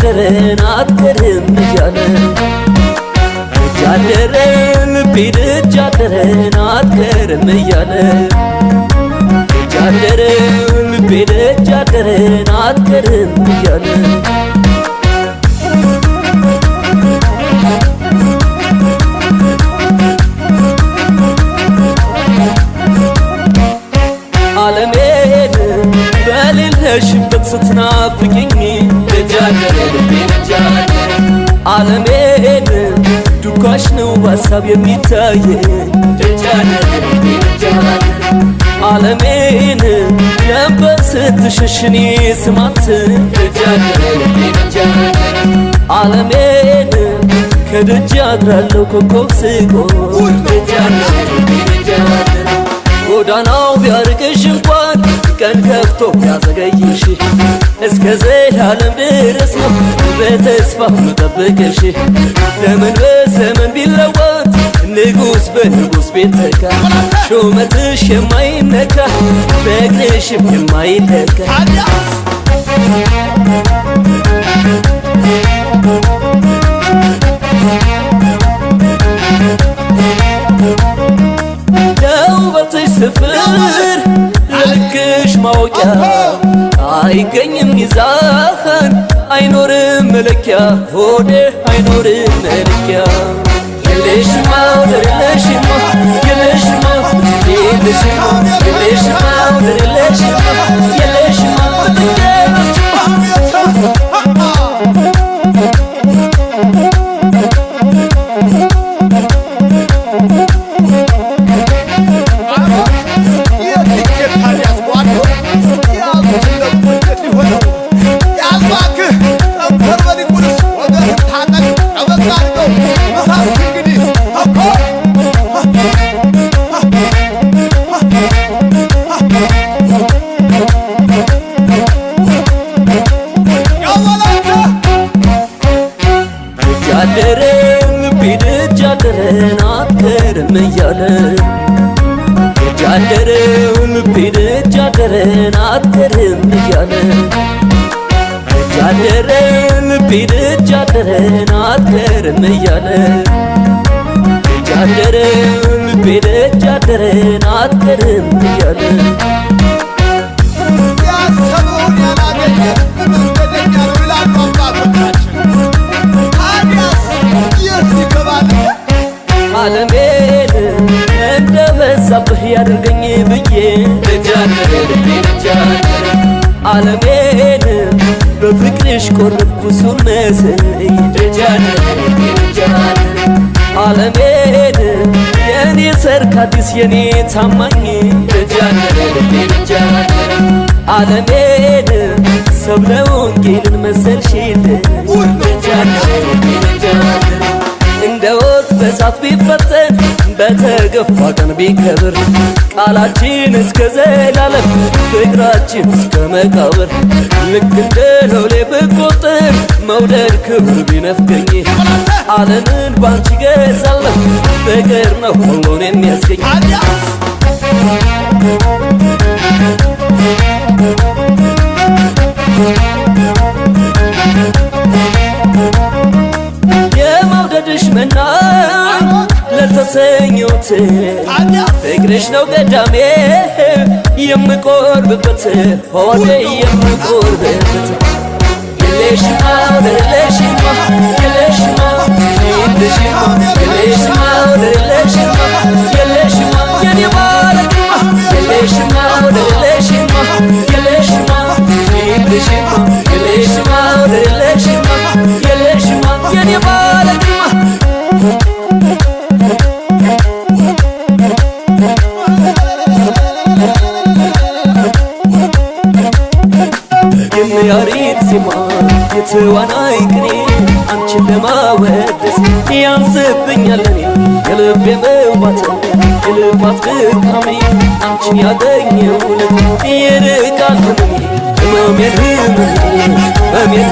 ደጃደረን አትቀርም እያለ ደጃደረን ልቤ ደጃደረን አትቀርም እያለ ደጃደረን ልቤ ደጃደረን አትቀርም እያለ ዓለሜን በሌለሽበት ስትናፍቂኝ ደጃደረን ልቤ ደጃደረን ዓለሜን ዱካሽ ነው በሀሳብ የሚታየኝ ደጃደረን ልቤ ደጃደረን ዓለሜን ነበር ስትሸሽኔ ስማት ደጃደረን ልቤ ደጃደረን ዓለሜን ከደጅ አድራለሁ ኮከብ ስቆም ደጃደረን ልቤ ደጃደረን ጎዳናው ቢያርቅሽ እንኳን ቀን ከፍቶ ቢያዘገይሽ እስከ ዘላለም ድረስ ነው በተስፋ መጠበቅሽ ዘመን በዘመን ቢለወጥ ንጉሥ በንጉሥ ቤት ተካ ሹመትሽ የማይነካ ፍቅርሽም የማይለካ ለውበትሽ ስፍር ልክሽ ማወቂያ አይገኝም ሚዛን አይኖርም መለኪያ ሆዴ አይኖርም መለኪያ የለሽማ ወደር የለሽማ የለሽማ የለሽማ የለሽማ ወደር የለሽማ የለሽማ ደጃደረን ልቤ ደጃደረን አትቀርም እያለ ደጃደረን ልቤ ደጃደረን አትቀርም እያለ ደጃደረን ልቤ ደጃደረን አትቀርም እያለ ደጃደረን ልቤ ደጃደረን አትቀርም እያለ ያሰበውን ያላገኘ መንገደኛ ነው ይላሉ አባቶቻችን። ዓለሜን እንደበዛብህ ያደርገኝ ብዬ ደጃደረን ልቤ ደጃደረን ዓለሜን በፍቅርሽ ቆረጥኩ እሱን መስይ ደጃደረን ልቤ ደጃደረን ዓለሜን የኔ ሰርክ አዲስ የኔ ታማኝ ደጃደረን ልቤ ደጃደረን ዓለሜን ሰብለ ወንጌልን መሰልሽልኝ ደጃደረን ልቤ ደጃደረን እንደ ወጥ በሳት ቢፈተን በተገፋ ቀን ቢከብር ቃላችን እስከ ዘላለም ፍቅራችን እስከ መቃብር ልክ እንደ ሎሌ ብቆጥር መውደድ ክብር ቢነፍገኝ ዓለምን ባንቺ ገዛለሁ ፍቅር ነው ሁሉን የሚያስገኝ የመውደድሽ መናኝ ለተሰኘሁት ፍቅርሽ ነው ገዳሜ የምቆርብበት ሆዴ የምቆርብበት የለሽማ ወደለሽማ የለሽማ የለሽማ የለሽማ ወደለሽማ የለሽማ የኔ ባለሽማ የለሽማ ወደለሽማ የለሽማ የለሽማ የለሽማ ወደለሽማ የለሽማ የኔ ባለሽማ የሚያሬድ ዜማ የተዋናይ ቅኔ አንቺን ለማወደስ ያንስብኛል እኔ የልቤ መዋት የልፋት ድካሜ አንቺን ያገኘው ዕለት ይርቃል ህመሜ ህመሜን